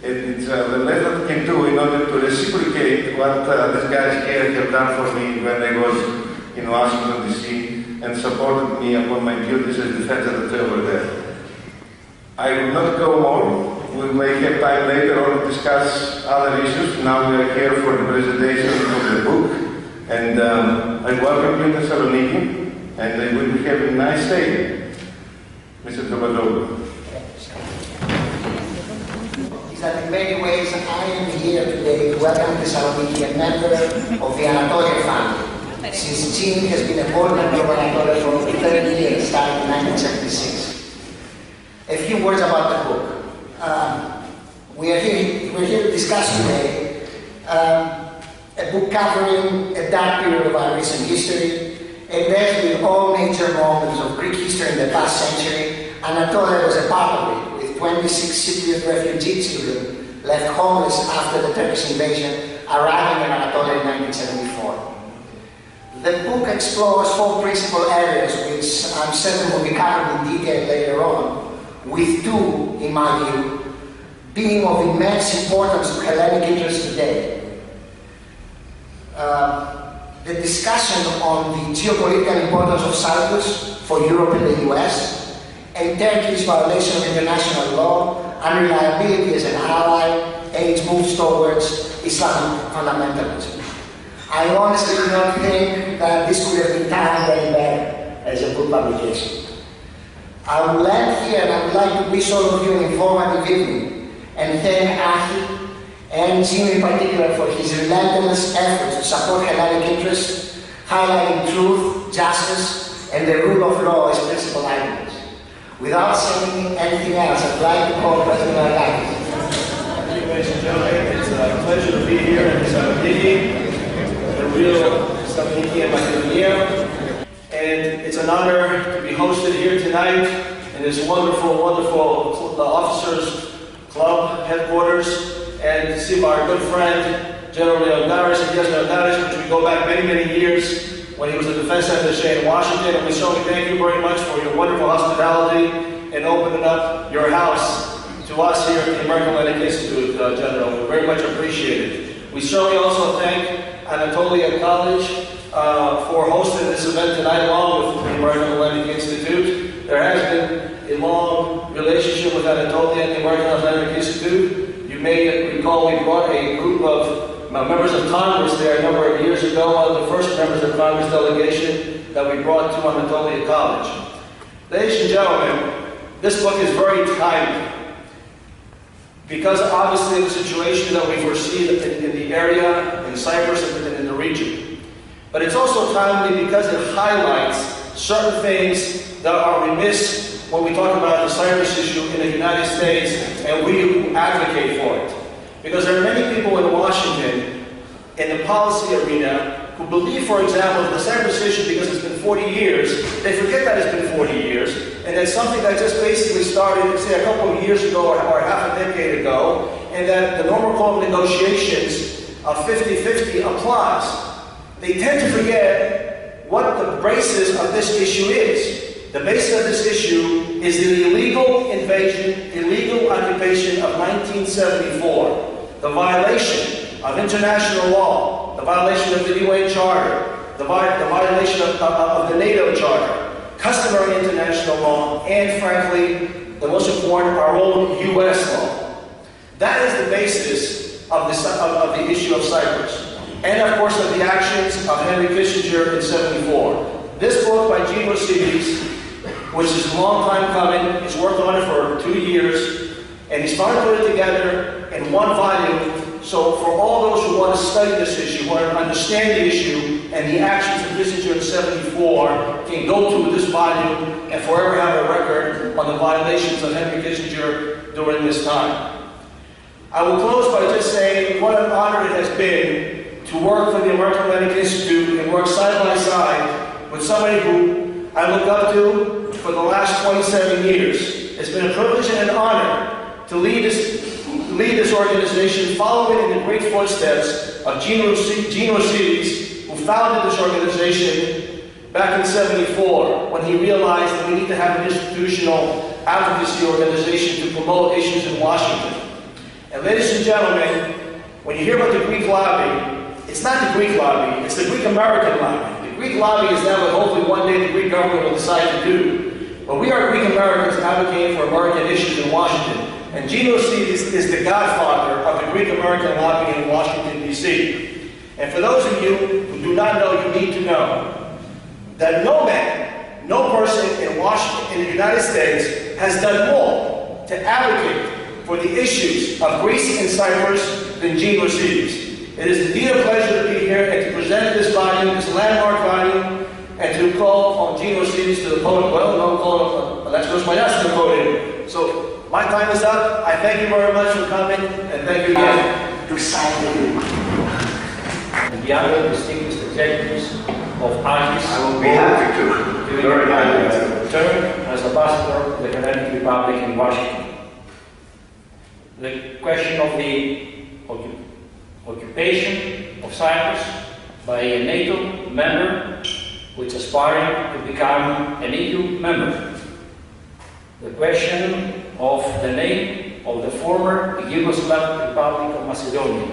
It's the less that we can do in order to reciprocate what these guys here have done for me when I was in Washington, D.C. and supported me upon my duties as defense editor over there. I will not go more. We may have time later on to discuss other issues. Now we are here for the presentation of the book. And I welcome you to Thessaloniki, and I will be having a nice day, Mr. Tobadou. That in many ways I am here today to welcome Thessaloniki, a member of the Anatolia family, since Jim has been a board member of Anatolia for over 30 years, starting in 1976. A few words about the book. We're here to discuss today a book covering a dark period of our recent history, and as with all major moments of Greek history in the past century, Anatolia was a part of it. 26 Cypriot refugee children left homeless after the Turkish invasion, arriving in Anatolia in 1974. The book explores 4 principal areas, which I'm certain will be covered in detail later on, with 2, in my view, being of immense importance to Hellenic interests today. The discussion on the geopolitical importance of Cyprus for Europe and the US, and Turkey's violation of international law, unreliability as an ally, and its moves towards Islamic fundamentalism. I honestly do not think that this could have been done very better as a book publication. I will end here, and I would like to wish all of you an informative evening, and thank Achi and Jim in particular for his relentless efforts to support Hellenic interests, highlighting truth, justice, and the rule of law as principal items. Without saying anything else, I'd like to call President Argakis. Thank you, ladies and gentlemen. It's a pleasure to be here in Thessaloniki, the real Thessaloniki and Macedonia. And it's an honor to be hosted here tonight in this wonderful, wonderful Officers Club headquarters, and to see our good friend, General Leonidas, which we go back many, many years, when he was a defense attaché in Washington, and we certainly thank you very much for your wonderful hospitality and opening up your house to us here at the American Atlantic Institute, General. We very much appreciate it. We certainly also thank Anatolia College for hosting this event tonight along with the American Atlantic Institute. There has been a long relationship with Anatolia and the American Atlantic Institute. You may recall we brought a group of members of Congress there a number of years ago, one of the first members of Congress delegation that we brought to Anatolia College. Ladies and gentlemen, this book is very timely because obviously of the situation that we foresee in the area, in Cyprus, and in the region. But it's also timely because it highlights certain things that are remiss when we talk about the Cyprus issue in the United States and we who advocate for it. Because there are many people in Washington, in the policy arena, who believe, for example, that the Cyprus issue, because it's been 40 years, they forget that it's been 40 years, and that's something that just basically started, say, a couple of years ago or half a decade ago, and that the normal form of negotiations of 50-50 applies. They tend to forget what the basis of this issue is. The basis of this issue is the illegal invasion, illegal occupation of 1974. The violation of international law, the violation of the UN Charter, the violation of the NATO Charter, customary international law, and frankly, the most important, our own US law. That is the basis of the issue of Cyprus. And of course of the actions of Henry Kissinger in '74. This book by Gene Rossetti, which is a long time coming, he's worked on it for 2 years, and he's finally put it together in one volume. So for all those who want to study this issue, who want to understand the issue and the actions of Kissinger in '74, can go to this volume and forever have a record on the violations of Henry Kissinger during this time. I will close by just saying what an honor it has been to work for the American Atlantic Institute and work side by side with somebody who I look up to for the last 27 years. It's been a privilege and an honor to lead this organization, following in the great footsteps of Gene Rossetti, who founded this organization back in '74, when he realized that we need to have an institutional advocacy organization to promote issues in Washington. And ladies and gentlemen, when you hear about the Greek lobby, it's not the Greek lobby, it's the Greek American lobby. The Greek lobby is now what hopefully one day the Greek government will decide to do. But we are Greek Americans advocating for American issues in Washington. And Gino Rossi is the godfather of the Greek American lobby in Washington, D.C. And for those of you who do not know, you need to know that no man, no person in Washington, in the United States, has done more to advocate for the issues of Greece and Cyprus than Gino Rossi. It is indeed a pleasure to be here and to present this volume, this landmark volume, and to call on Gino Rossi to the podium. Well, no, call on Alexis Mayas to the podium. So my time is up. I thank you very much for coming, and thank you again. To sign the book. And the other distinguished executives of AGIS I will be happy to. during my term as ambassador to the Hellenic Republic in Washington. The question of the occupation of Cyprus by a NATO member which is aspiring to become an EU member. The question of the name of the former Yugoslav Republic of Macedonia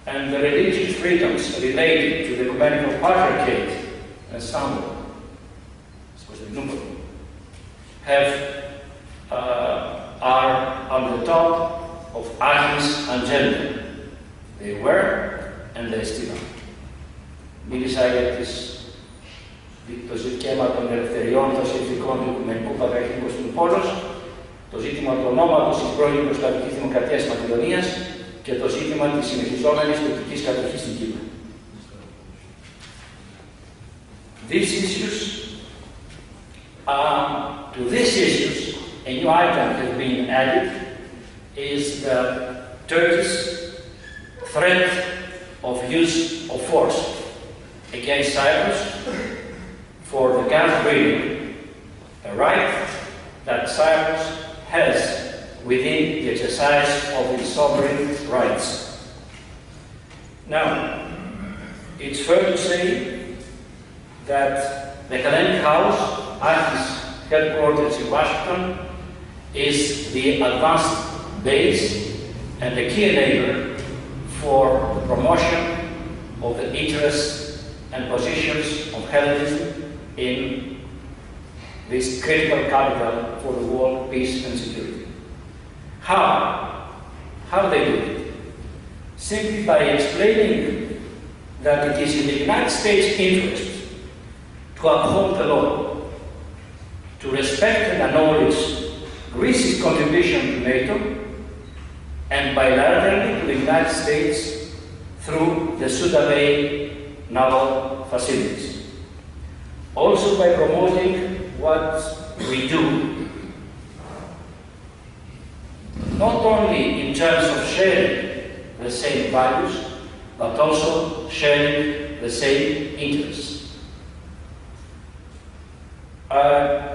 and the religious freedoms related to the ecumenical patriarchate and Istanbul are on the top of AGIS agenda. They were and they still are. Μίλησα για το ζήτημα των ελευθεριών των συνθηκών του Οικουμενικού Πατριαρχικού στην Πόλος, το ζήτημα του ονόματος της πρώην Ιουγκοσλαβικής Δημοκρατίας της Μακεδονίας και το ζήτημα της συνεχιζόμενης τουρκικής κατοχής στην Κύπρο. These issues, to these issues, a new item has been added, is the Turkish threat of use of force against Cyprus for the gas drilling, a right that Cyprus has within the exercise of its sovereign rights. Now, it's fair to say that the Hellenic House, AGIS headquarters in Washington, is the advanced base and the key enabler for the promotion of the interests and positions of Hellenism in this critical capital for the world peace and security. How? How they do it? Simply by explaining that it is in the United States' interest to uphold the law, to respect and acknowledge Greece's contribution to NATO, and bilaterally to the United States through the Suda Bay naval facilities. Also by promoting what we do, not only in terms of sharing the same values, but also sharing the same interests.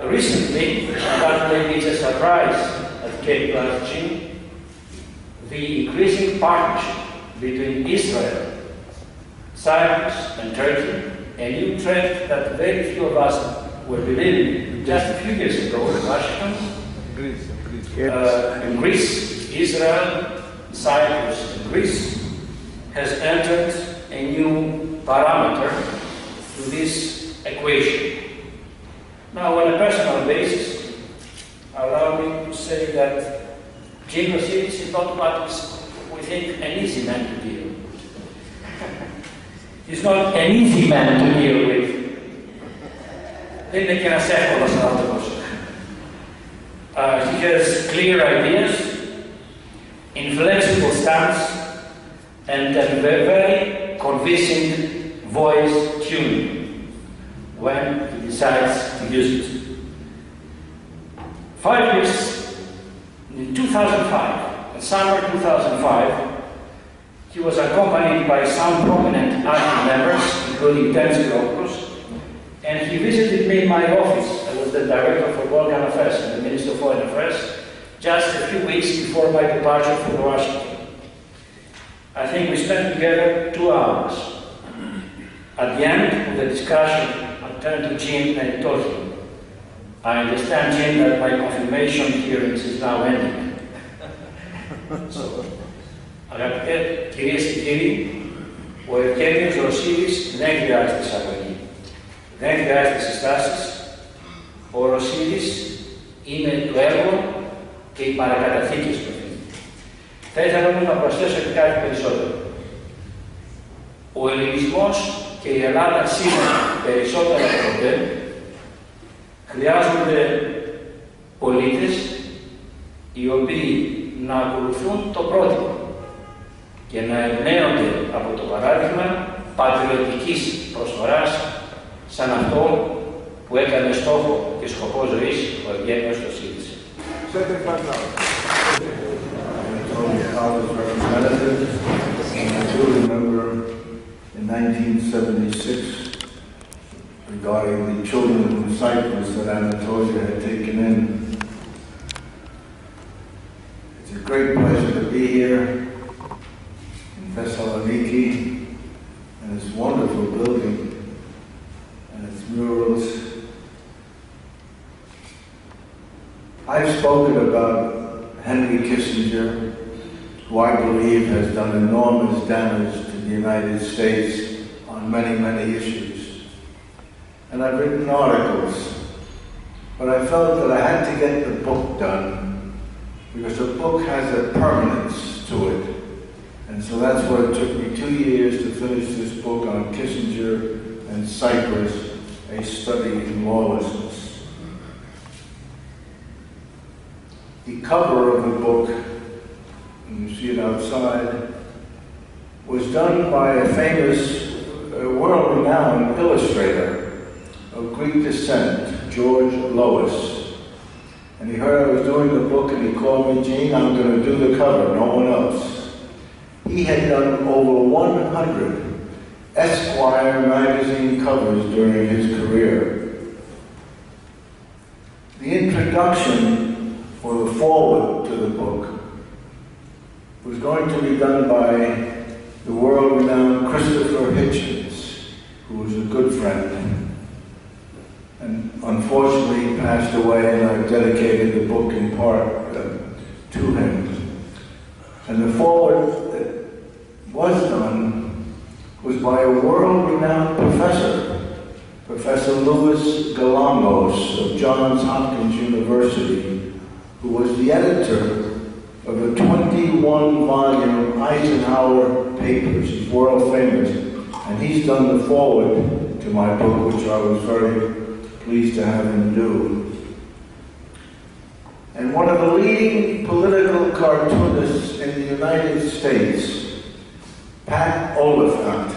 Recently, and that may be a surprise at Cape Town, the increasing partnership between Israel, Cyprus and Turkey, a new trend that very few of us were believing just a few years ago in Washington. In Greece, Israel, Cyprus and Greece has entered a new parameter to this equation. Now, on a personal basis, allow me to say that Gino Rossi is not what we think an easy man to deal with. He's not an easy man to deal with. Δεν είναι και ένας εύκολος άνθρωπος. He has clear ideas, inflexible stance, and a very convincing voice tuning when he decides to use it. 5 years, in 2005, in summer 2005, he was accompanied by some prominent AGIS members, including Tensi Lopoulos, and he visited me in my office. I was the director for Balkan Affairs and the Minister of Foreign Affairs, just a few weeks before my departure from Washington. I think we spent together 2 hours. At the end of the discussion, I turned to Jim and told him, I understand, Jim, that my confirmation hearings is now ending. Αγαπητέ κυρίες και κύριοι, ο Ευγένιος Ρωσσίδης δεν χρειάζεται εισαγωγή, δεν χρειάζεται συστάσεις. Ο Ρωσσίδης είναι το έργο και οι παρακαταθήκες του. Θα ήθελα όμως να προσθέσω και κάτι περισσότερο. Ο ελληνισμός και η Ελλάδα σήμερα περισσότερο από ποτέ χρειάζονται πολίτες οι οποίοι να ακολουθούν το πρότυπο και να εμπνέονται από το παράδειγμα πατριωτικής προσφοράς σαν αυτό που έκανε στόχο και σκοπό ζωής ο Ευγένιος Ρωσσίδης. I do remember in 1976 regarding the children in Cyprus that Anatolia had taken in. It's a great pleasure to be here in Thessaloniki and this wonderful building and its murals. I've spoken about Henry Kissinger, who I believe has done enormous damage to the United States on many, many issues. And I've written articles, but I felt that I had to get the book done because the book has a permanence to it. And so that's why it took me 2 years to finish this book on Kissinger and Cyprus, a study in lawlessness. The cover of the book, and you see it outside, was done by a famous, world-renowned illustrator of Greek descent, George Lois. And he heard I was doing the book and he called me, Gene, I'm going to do the cover, no one else. He had done over 100 Esquire magazine covers during his career. The introduction for the foreword to the book was going to be done by the world-renowned Christopher Hitchens, who was a good friend, and unfortunately he passed away, and I've dedicated the book in part to him. And the foreword that was done was by a world-renowned professor, Professor Louis Galamos of Johns Hopkins University, who was the editor of a 21-volume Eisenhower papers. He's world famous, and he's done the foreword to my book, which I was very pleased to have him do. And one of the leading political cartoonists in the United States, Pat Oliphant,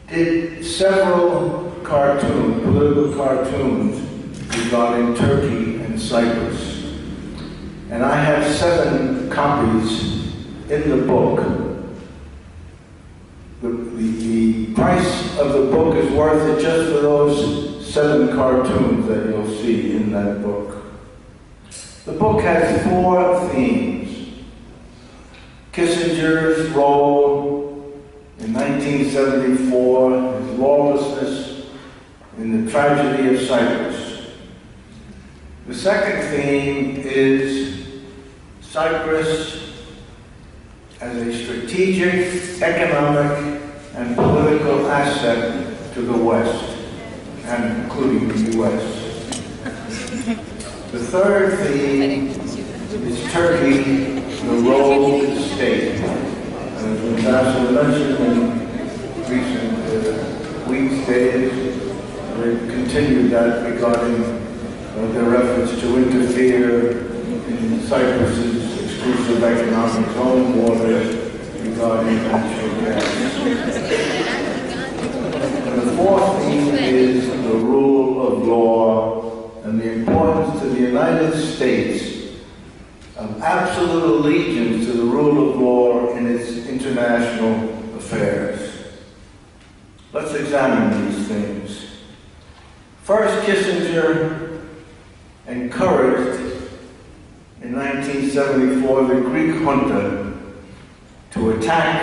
did several political cartoons regarding Turkey and Cyprus. And I have 7 copies in the book. The price of the book is worth it just for those 7 cartoons that you'll see in that book. The book has 4 themes. Kissinger's role in 1974, his lawlessness in the tragedy of Cyprus. The second theme is Cyprus as a strategic, economic, and political asset to the West, and including the U.S. The third theme is Turkey, the role of the state. And as Ambassador mentioned in recent weeks, days, we've continued that regarding their efforts to interfere in Cyprus's exclusive economic zone waters regarding natural gas. And the fourth theme is the rule of law and the importance to the United States of absolute allegiance to the rule of law in its international affairs. Let's examine these things. First, Kissinger encouraged in 1974 the Greek junta to attack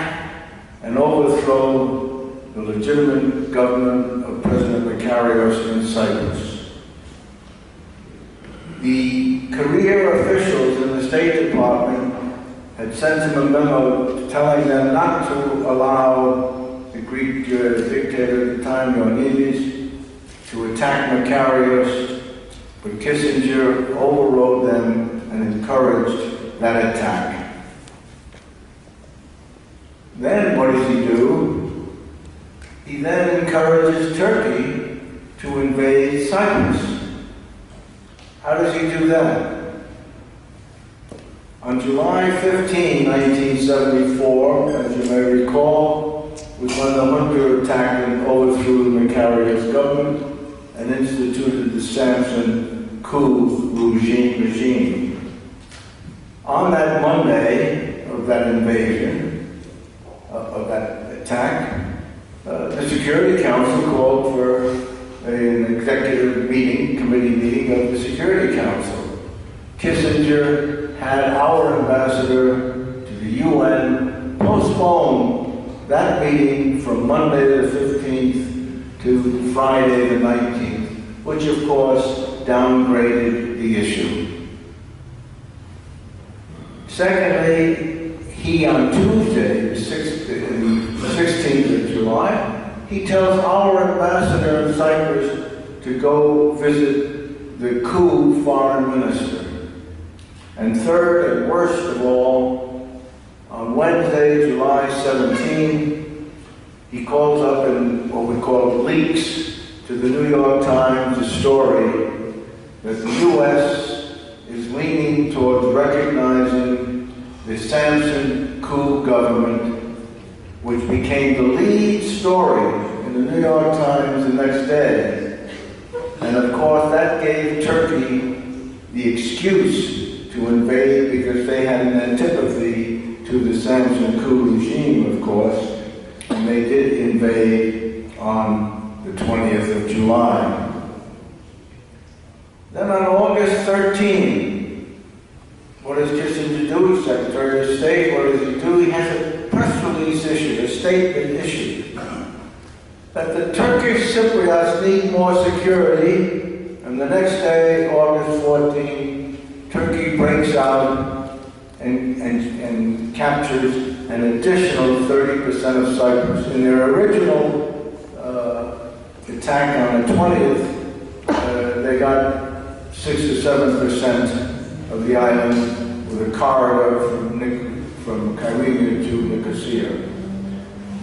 and overthrow the legitimate government of President Makarios in Cyprus. The career officials in the State Department had sent him a memo telling them not to allow the Greek dictator at the time, Rossidis, to attack Makarios, but Kissinger overrode them and encouraged that attack. Then what does he do? He then encourages Turkey to invade Cyprus. How does he do that? On July 15, 1974, as you may recall, was when the junta attacked and overthrew the Makarios government and instituted the Samson coup regime. On that Monday of that invasion, of that attack, the Security Council called for an executive meeting, committee meeting of the Security Council. Kissinger had our ambassador to the UN postpone that meeting from Monday the 15th to Friday the 19th, which of course downgraded the issue. Secondly, he on Tuesday, the 16th of July, he tells our ambassador in Cyprus to go visit the coup foreign minister. And third, and worst of all, on Wednesday, July 17, he calls up in what we call leaks to the New York Times a story that the U.S. is leaning towards recognizing the Samson coup government, which became the lead story in the New York Times the next day. And of course, that gave Turkey the excuse to invade because they had an antipathy to the Samson coup regime, of course, and they did invade on the 20th of July. Then on August 13, what does Kissinger do? Secretary of State, what does he do? He has a press release issued, a statement issued, that the Turkish Cypriots need more security, and the next day, August 14, Turkey breaks out and captures an additional 30% of Cyprus. In their original attack on the 20th, they got 6 or 7% of the island with a corridor from Kyrenia to Nicosia.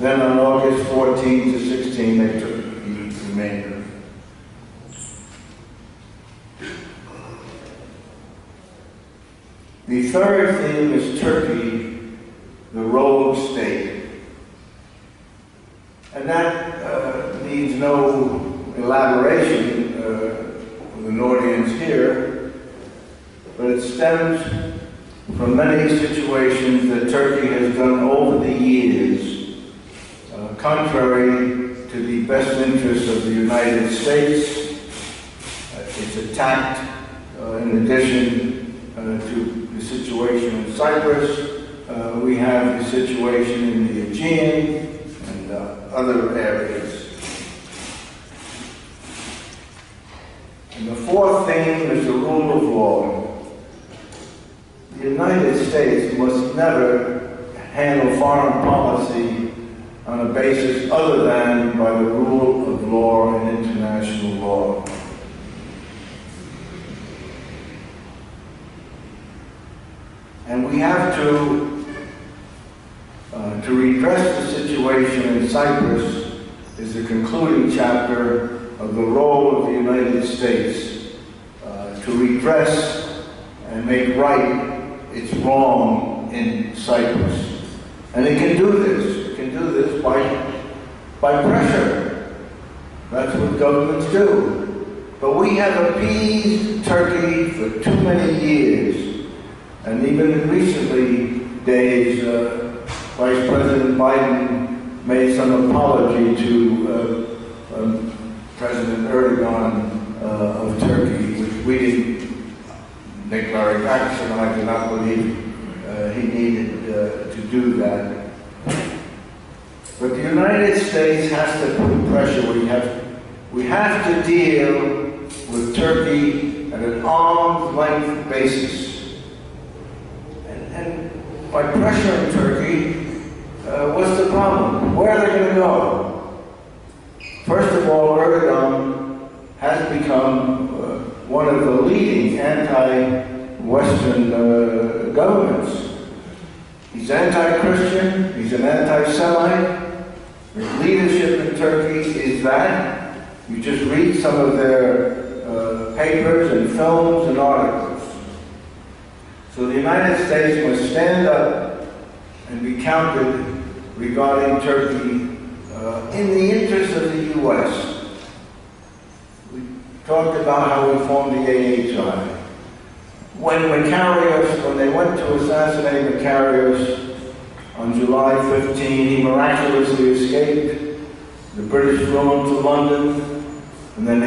Then on August 14 to 16, they took the remainder. The third theme is Turkey, the rogue state. And that needs no elaboration with an audience here, but it stems from many situations that Turkey has done over the years, contrary to the best interests of the United States. It's attacked, in addition to the situation in Cyprus, we have the situation in the Aegean and other areas. And the fourth theme is the rule of law. The United States must never handle foreign policy on a basis other than by the rule of law and international law. And we have to redress the situation in Cyprus is the concluding chapter of the role of the United States to redress and make right its wrong in Cyprus. And it can do this. It can do this by pressure. That's what governments do. But we have appeased Turkey for too many years. And even in recent days, Vice President Biden made some apology to President Erdogan of Turkey, which we didn't think very much, and I do not believe he needed to do that. But the United States has to put pressure. We have to deal with Turkey at an arm's length basis. And by pressuring Turkey, what's the problem? Where are they going to go? First of all, Erdogan has become one of the leading anti-Western governments. He's anti-Christian, he's an anti-Semite. His leadership in Turkey is that. You just read some of their papers and films and articles. So the United States must stand up and be counted regarding Turkey in the interest of the U.S. We talked about how we formed the AHI. When they went to assassinate Macarius on July 15, he miraculously escaped. The British flew him to London, and then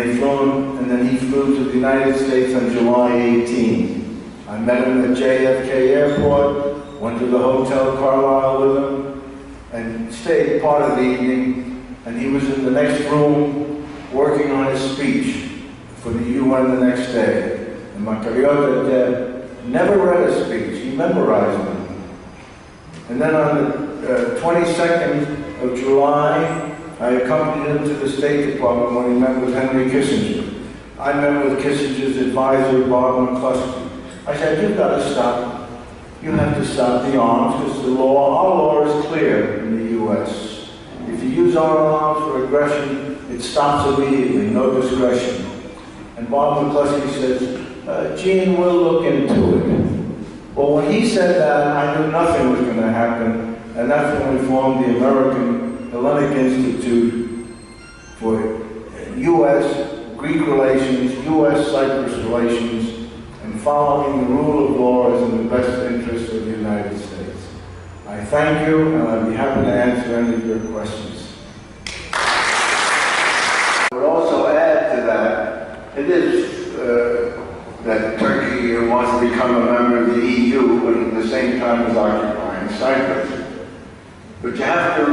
he flew to the United States on July 18. I met him at JFK Airport, went to the Hotel Carlisle with him, and stayed part of the evening, and he was in the next room working on his speech for the UN the next day. And Macarius never read a speech, he memorized them. And then on the 22nd of July, I accompanied him to the State Department when he met with Henry Kissinger. I met with Kissinger's advisor, Bob McCluskey. I said, you've got to stop. You have to stop the arms, because our law is clear in the U.S. If you use our arms for aggression, it stops immediately, no discretion. And Bob McCluskey says, Gene, we'll look into it. Well, when he said that, I knew nothing was going to happen, and that's when we formed the American Hellenic Institute for U.S.-Greek relations, U.S.-Cyprus relations, and following the rule of law is in the best interest of the United States. I thank you, and I'd be happy to answer any of your questions. I would also add to that, it is that Turkey wants to become a member of the EU, but at the same time is occupying Cyprus. But you have to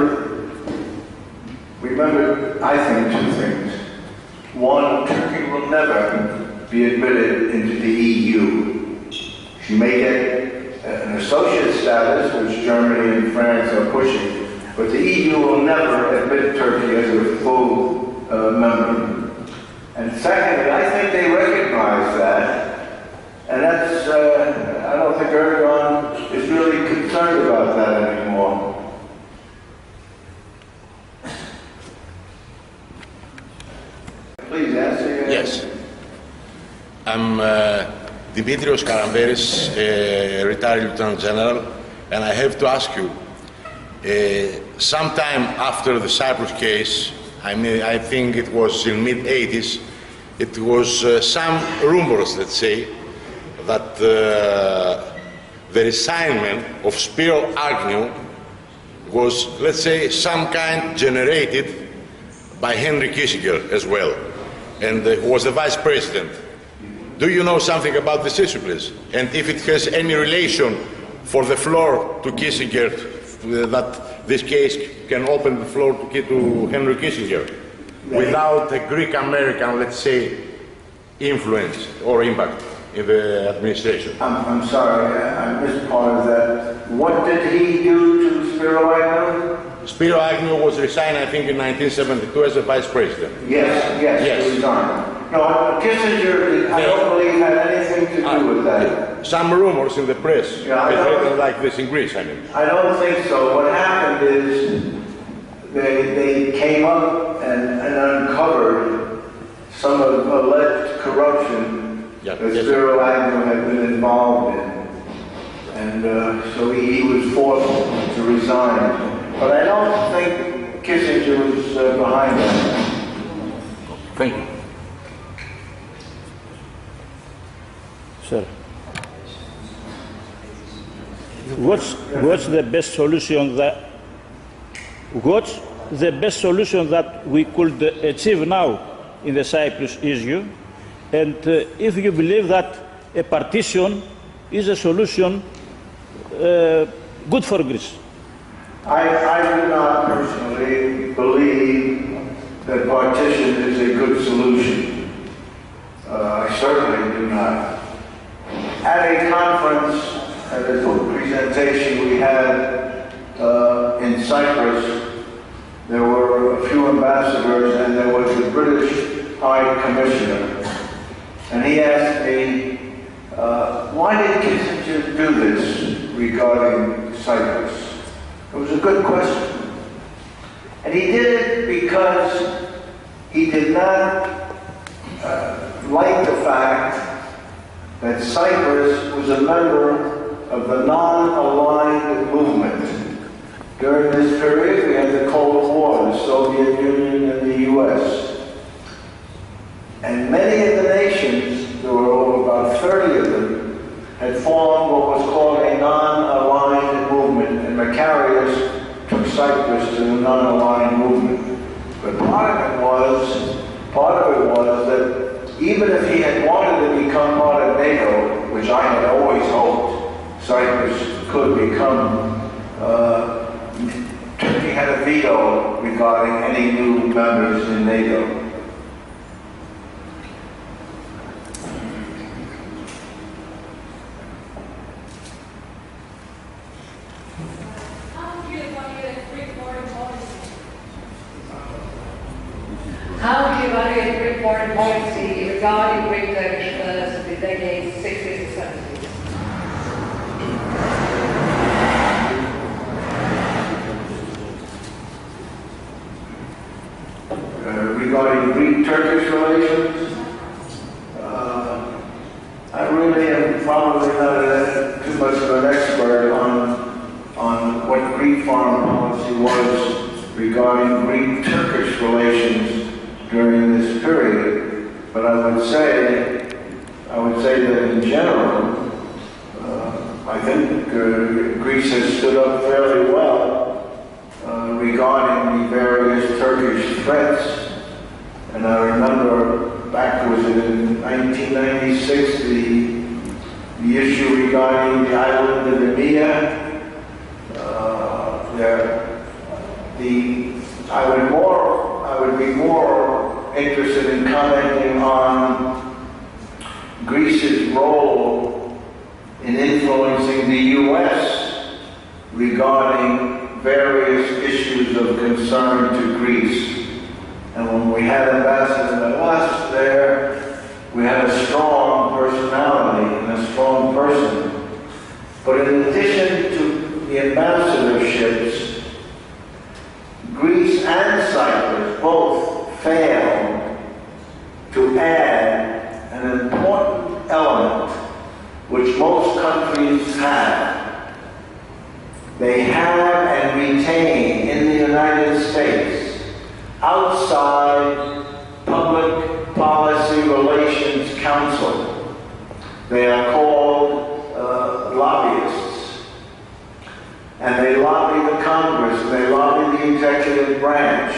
remember, I think, two things. One, Turkey will never be admitted into the EU. She may get an associate status, which Germany and France are pushing, but the EU will never admit Turkey as a full member. And secondly, I think they recognize that, and that's, I don't think Erdogan is really concerned about that anymore. Please answer. Yes. I'm Dimitrios Karamberis, retired Lieutenant General, and I have to ask you, sometime after the Cyprus case, I think it was in mid-80s, it was some rumors, let's say, that the resignment of Spiro Agnew was, let's say, some kind generated by Henry Kissinger as well, and who was the vice president. Do you know something about this issue, please? And if it has any relation for the floor to Kissinger, that this case can open the floor to Henry Kissinger without a Greek-American, let's say, influence or impact in the administration? I'm sorry, I missed part of that. What did he do to Spiro Agnew? Spiro Agnew was resigned, I think, in 1972 as a vice president. Yes. He resigned. No, Kissinger, I don't believe had anything to do with that. Some rumors in the press, like this in Greece, I mean. I don't think so. What happened is they came up and uncovered some of alleged corruption that Spiro Agnew had been involved in. And so he was forced to resign. But I don't think Kissinger was behind that. Thank you. Sir, what's the best solution that we could achieve now in the Cyprus issue, and if you believe that a partition is a solution good for Greece? I do not personally believe that partition is a good solution. I certainly do not. At a conference that is presented presentation we had in Cyprus, there were a few ambassadors and there was the British High Commissioner. And he asked me, why did Kissinger do this regarding Cyprus? It was a good question. And he did it because he did not like the fact that Cyprus was a member of the non-aligned movement. During this period, we had the Cold War, the Soviet Union and the US. And many of the nations, there were over about 30 of them, had formed what was called a non-aligned movement, and Macarius took Cyprus to the non-aligned movement. But part of it was that even if he had wanted to become part of NATO, which I had always hoped Cyprus could become, Turkey had a veto regarding any new members in NATO. How do you evaluate Greek foreign policy regarding Greek Turkish the decades 60s and 70s? Regarding Greek-Turkish relations, I really am probably not too much of an expert on what Greek foreign policy was regarding Greek-Turkish relations during this period, but I would say that in general, I think Greece has stood up fairly well regarding the various Turkish threats. And I remember back, was it in 1996, the issue regarding the island of Emia. I would be more interested in commenting on Greece's role in influencing the U.S. regarding various issues of concern to Greece. And when we had Ambassador Melas there, we had a strong personality and a strong person. But in addition to the ambassadorships, Greece and Cyprus both failed to add an important element which most countries have. They have and retain in the United States outside Public Policy Relations Council. They are called lobbyists. And they lobby the Congress, and they lobby the executive branch.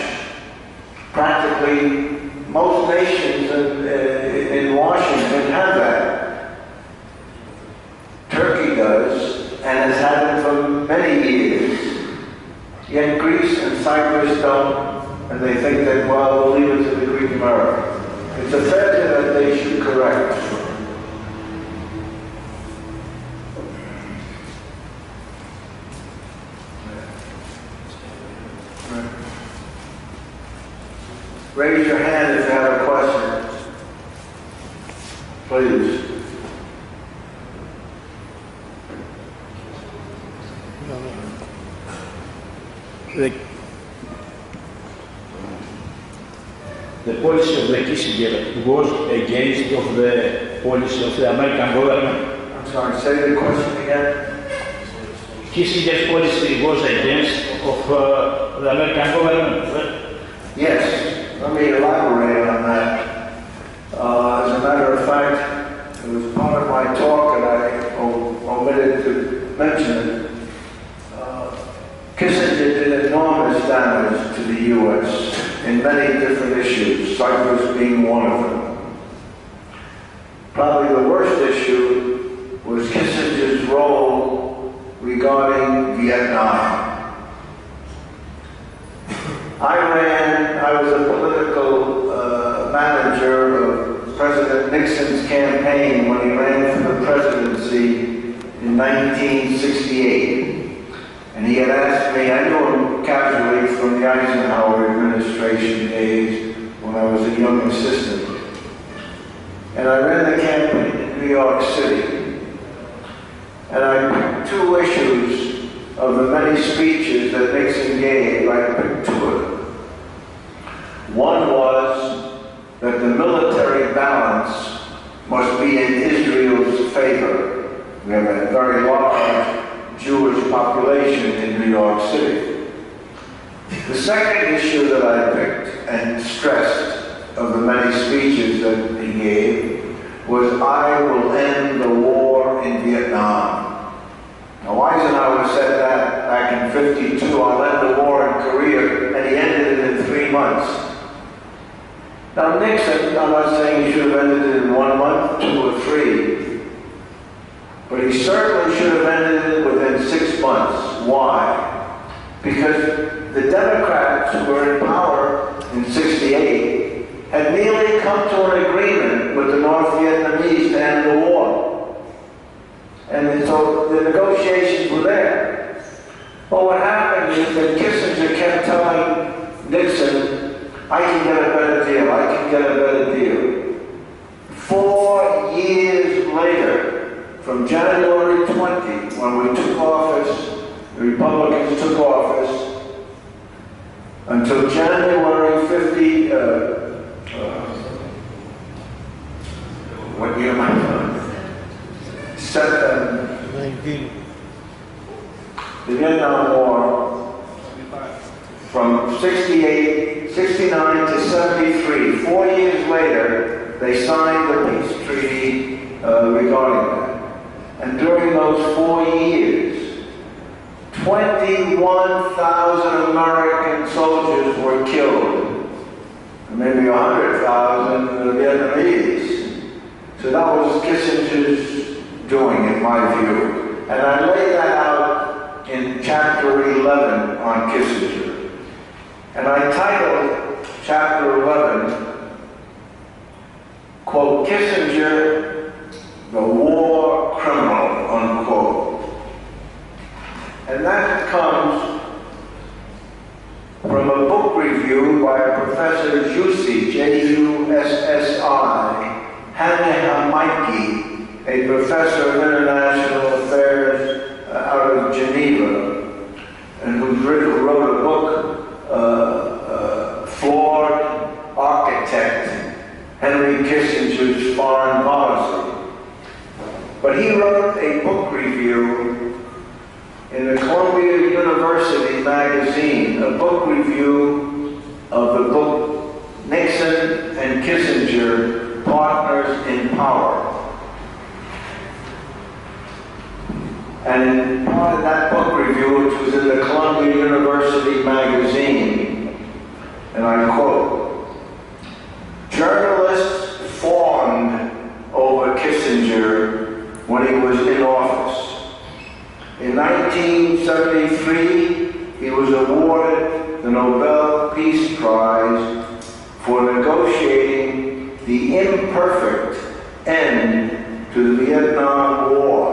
Practically most nations in Washington have that. Turkey does, and has had it for many years. Yet Greece and Cyprus don't, and they think that, well, we'll leave it to the Greek America. It's a failure that they should correct. Raise your hand if you have a question. Please. The policy of the Kissinger was against of the policy of the American government. I'm sorry, say the question again. Kissinger's policy was against of the American government, right? Yes. Let me elaborate on that. As a matter of fact, it was part of my talk and I omitted to mention it. Kissinger did enormous damage to the U.S. in many different issues, Cyprus being one of them. Probably the worst issue was Kissinger's role regarding Vietnam. I was a political manager of President Nixon's campaign when he ran for the presidency in 1968. had asked me, I knew him casually from the Eisenhower administration days when I was a young assistant. And I ran the campaign in New York City. And I picked 2 issues of the many speeches that Nixon gave. I picked 2 of them. One was that the military balance must be in Israel's favor. We have a very large Jewish population in New York City. The second issue that I picked and stressed of the many speeches that he gave was, I will end the war in Vietnam. Now Eisenhower said that back in '52, I'll end the war in Korea, and he ended it in 3 months. Now Nixon, I'm not saying he should have ended it in 1 month, 2 or 3, but he certainly should have ended it within 6 months. Why? Because the Democrats who were in power in '68 had merely come to an agreement with the North Vietnamese to end the war. And so the negotiations were there. But what happened is that Kissinger kept telling Nixon, I can get a better deal, I can get a better deal. 4 years later, from January 20, when we took office, the Republicans took office, until January 50, what year am I on? 19. The Vietnam War, from 68, 69 to 73, 4 years later, they signed the peace treaty regarding that. And during those 4 years, 21,000 American soldiers were killed, maybe 100,000 Vietnamese. So that was Kissinger's doing, in my view. And I lay that out in chapter 11 on Kissinger. And I titled chapter 11, quote, Kissinger, the war criminal, unquote. And that comes from a book review by Professor Jussi, Jussi, Hanna-Maikki, a professor of international affairs out of Geneva, and who wrote a book, Flawed Architect, Henry Kissinger's Foreign Policy. But he wrote a book review in the Columbia University magazine, a book review of the book Nixon and Kissinger, Partners in Power. And in part of that book review, which was in the Columbia University magazine, and I quote, journalists fawned over Kissinger when he was in office. In 1973, he was awarded the Nobel Peace Prize for negotiating the imperfect end to the Vietnam War,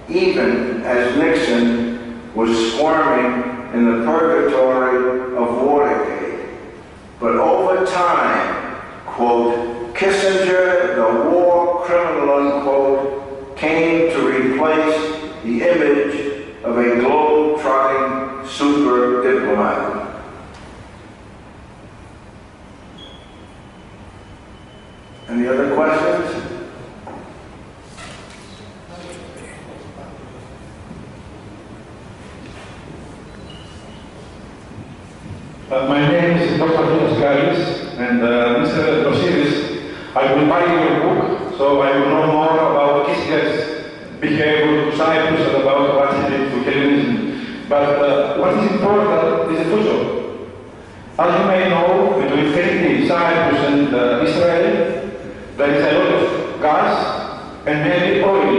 even as Nixon was squirming in the purgatory of Watergate. But over time, quote, Kissinger, the war criminal, unquote, came to replace the image of a globe-trotting super diplomat. Any other questions? My name is Dr. and Mr. Rωσσίδη, I will buy your book, so I will know more about Kissinger's behavior to Cyprus and about what he did to Hellenism. But what is important is the future. As you may know, between Turkey, Cyprus and Israel, there is a lot of gas and mainly oil.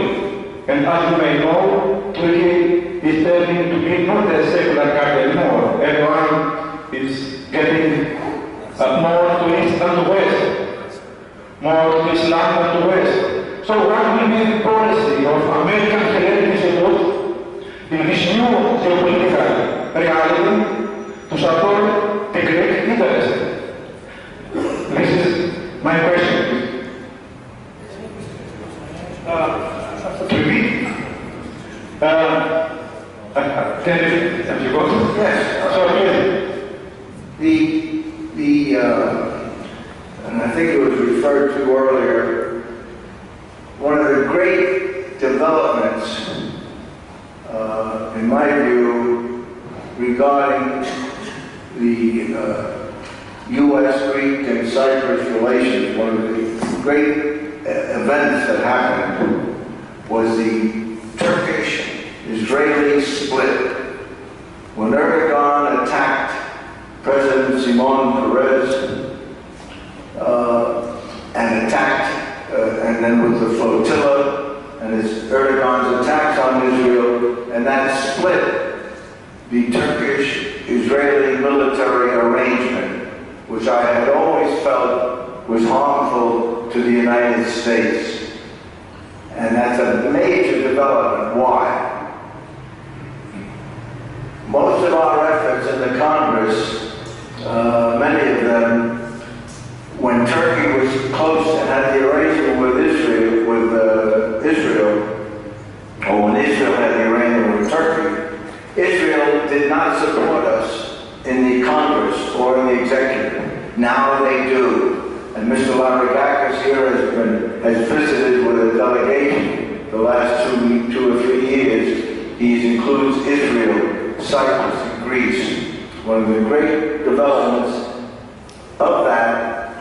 And as you may know, Turkey is turning to be not a secular country anymore. Everyone is getting more to east than to west, more to Islam than to west. So what will be the policy of American Hellenism in this new geopolitical reality to support the Greek interest? This is my question. Repeat. Can you go? Yes. Sorry. And I think it was referred to earlier, one of the great developments, in my view, regarding the U.S., Greek, and Cyprus relations, one of the great events that happened was the Turkish-Israeli split. When Erdogan attacked President Shimon Peres and attacked, and then with the flotilla and Erdogan's attacks on Israel, and that split the Turkish-Israeli military arrangement, which I had always felt was harmful to the United States. And that's a major development. Why? Most of our efforts in the Congress, many of them, when Turkey was close and had the arrangement with Israel, or when Israel had the arrangement with Turkey, Israel did not support us in the Congress or in the executive. Now they do. And Mr. Larigakis here has visited with a delegation the last two or 3 years. He includes Israel, Cyprus, and Greece. One of the great developments of that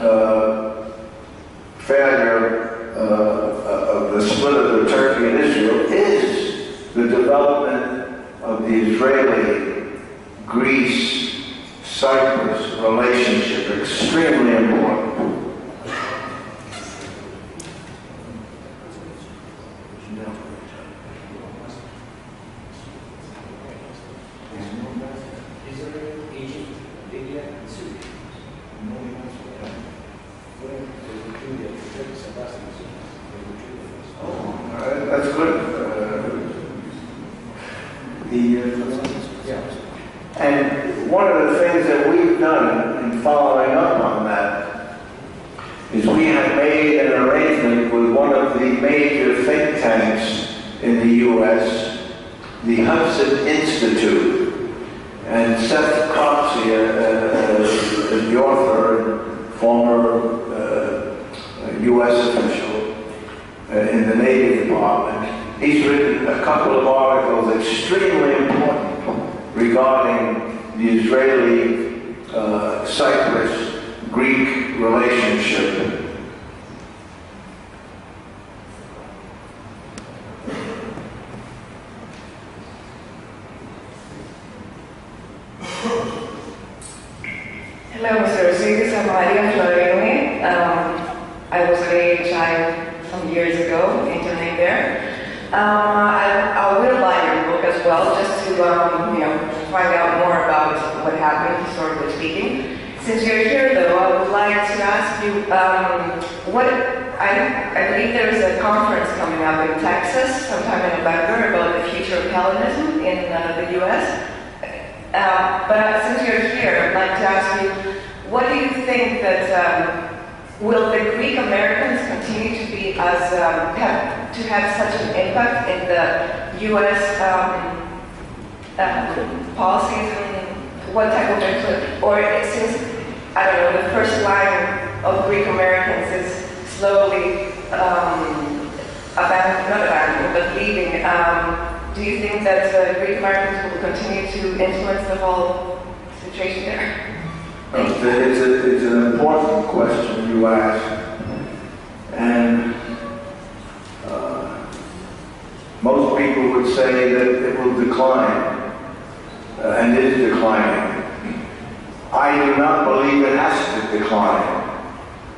failure of the split of the Turkey and Israel is the development of the Israeli-Greece-Cyprus relationship, extremely important. That's good. And one of the things that we've done in following up on that is we have made an arrangement with one of the major think tanks in the U.S., the Hudson Institute, and Seth Cropsey, the author and former U.S. official in the Navy Department. He's written a couple of articles extremely important regarding the Israeli-Cyprus-Greek relationship. Hello, Mr. Rossidis. I'm Maria Florini. I was a child some years ago, interned there. I will buy your book as well, just to find out more about what happened, historically speaking. Since you're here, though, I would like to ask you I believe there is a conference coming up in Texas sometime in November about the future of Hellenism in the U.S. But since you're here, I'd like to ask you, what do you think that will the Greek Americans continue to be have such an impact in the U.S. Policies, and what type of influence? Or since I don't know, the first line of Greek Americans is slowly leaving. Do you think that Greek Americans will continue to influence the whole situation there? It's an important question you ask, and most people would say that it will decline, and is declining. I do not believe it has to decline.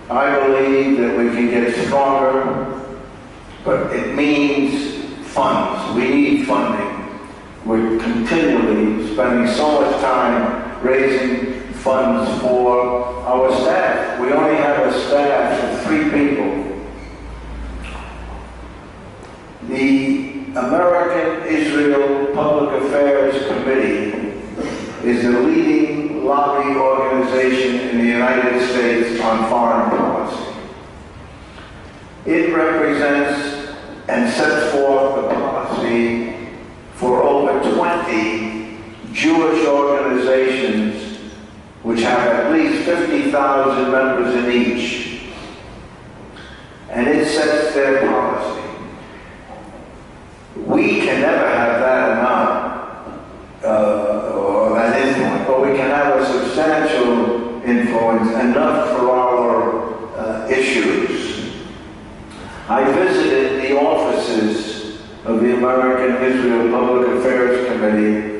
I believe that we can get stronger, but it means funds. We need funding. We're continually spending so much time raising funds for our staff. We only have a staff of 3 people. The American-Israel Public Affairs Committee leading lobby organization in the United States on foreign policy. It represents and sets forth the policy for over 20 Jewish organizations which have at least 50,000 members in each. And it sets their policy. We can never have that enough, or that influence, but we can have a substantial influence, enough for our issues. I visited the offices of the American Israel Public Affairs Committee.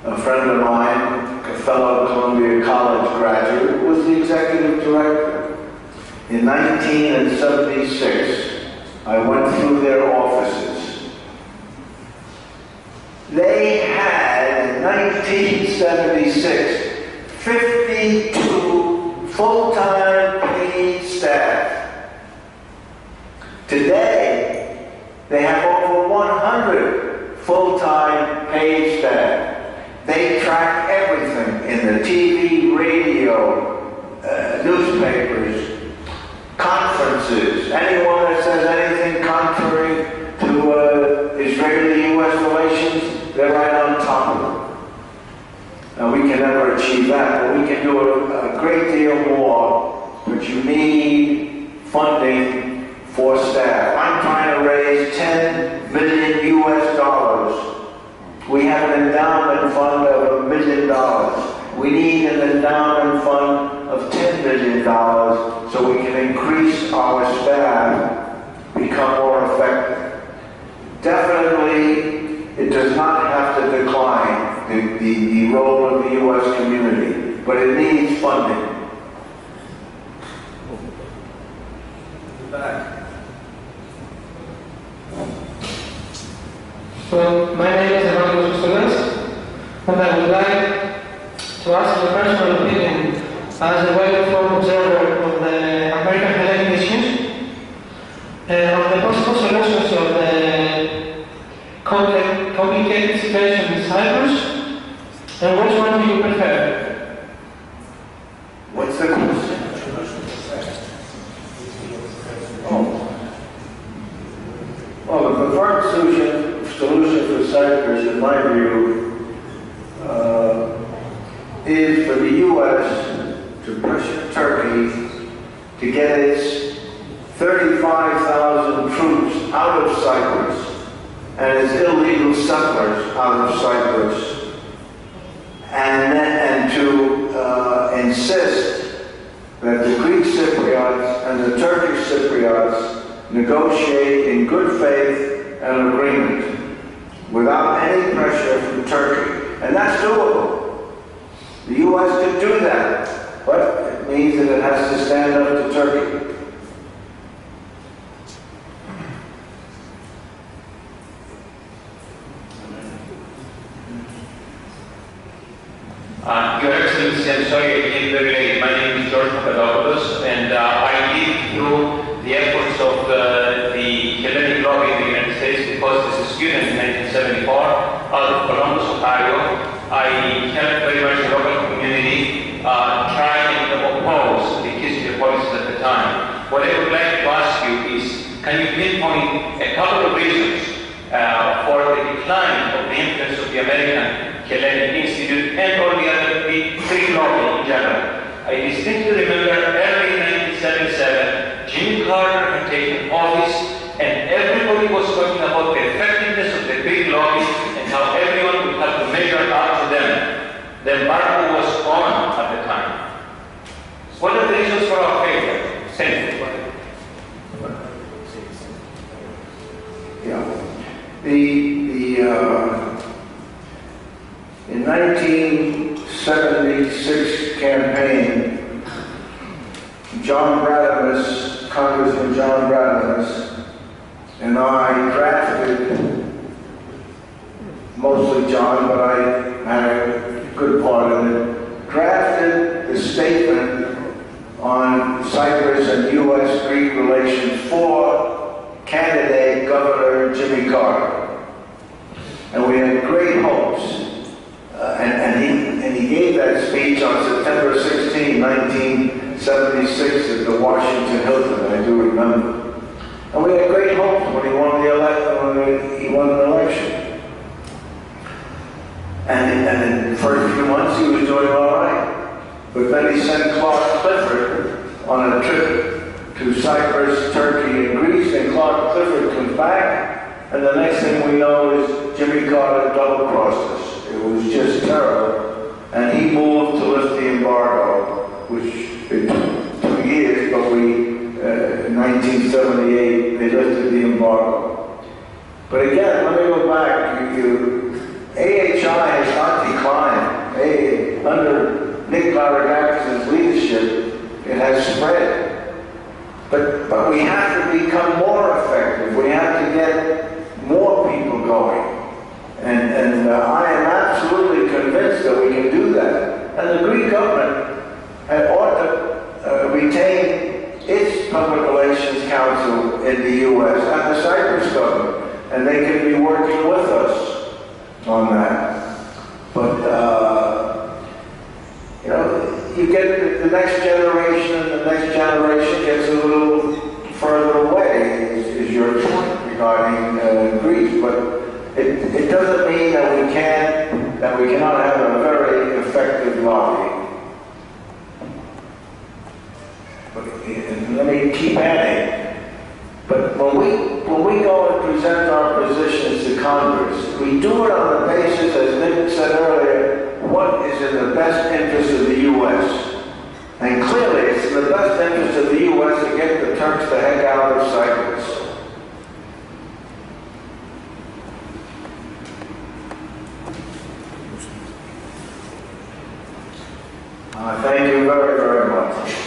A friend of mine, a fellow Columbia College graduate, was the executive director. In 1976, I went through their offices. They had, in 1976, 52 full-time paid staff. Today, they have over 100 full-time paid staff. They track everything in the TV, radio, newspapers, conferences. Anyone that says anything contrary to Israeli-U.S. relations, they're right on top of it. Now, we can never achieve that, but we can do a great deal more, but you need funding for staff. I'm trying to raise $10 million US. We have an endowment fund of $1 million. We need an endowment fund of $10 million so we can increase our staff, become more effective. Definitely, it does not have to decline the role of the U.S. community, but it needs funding. Back. So, my name is Euggenio, and I would like to ask your personal opinion as a well-informed observer of the American Hellenic issues on the possible solutions of the complicated situation in Cyprus, and which one do you prefer? What's the question? Oh. Well, the preferred solution for Cyprus, in my view, is for the U.S. to pressure Turkey to get its 35,000 troops out of Cyprus and its illegal settlers out of Cyprus, and to insist that the Greek Cypriots and the Turkish Cypriots negotiate in good faith an agreement without any pressure from Turkey. And that's doable. The U.S. could do that, but it means that it has to stand up to Turkey. Your Excellency, I'm sorry I came very late. My name is George Papadopoulos, and I lived through the efforts of the Hellenic lobby in the United States because as a student in 1974 out of Columbus, Ohio, I helped very much the local community try and oppose the Kissinger policies at the time. What I would like to ask you is, can you pinpoint a couple of reasons for the decline of the influence of the American Hellenic Institute and all the other three lobby in general? I distinctly remember early in 1977, Jimmy Carter had taken office and everybody was talking about the effectiveness of the Greek lobby and how everyone would have to measure up to them. The embargo was on at the time. What are the reasons for our failure? Thank you. Yeah. In 1976 campaign, Congressman John Bradamus, and I drafted, mostly John, but I had a good part of it, drafted the statement on Cyprus and U.S.-Greek relations for candidate Governor Jimmy Carter. And we had great hopes. And he gave that And in the first few months he was doing all right. But then he sent Clark Clifford on a trip to Cyprus, Turkey, and Greece, and Clark Clifford comes back, and the next thing we know is Jimmy Carter double-crossed us. It was just terrible. And he moved to lift the embargo, which it took 2 years, but in 1978, they lifted the embargo. But again, let me go back. AHI has not declined. Under Nick Laragakis' leadership, it has spread. But we have to become more effective. We have to get more people going. And I am absolutely convinced that we can do that. And the Greek government ought to retain its public relations council in the U.S. and the Cyprus government. And they can be working with us on that. But, you get the next generation, and the next generation gets a little further away, is your point regarding Greece. But it doesn't mean that we cannot have a very effective lobby. But, and let me keep adding. But when we go and present our positions to Congress, we do it on the basis, as Nick said earlier, what is in the best interest of the U.S. And clearly, it's in the best interest of the U.S. to get the Turks the heck out of Cyprus. Thank you very, very much.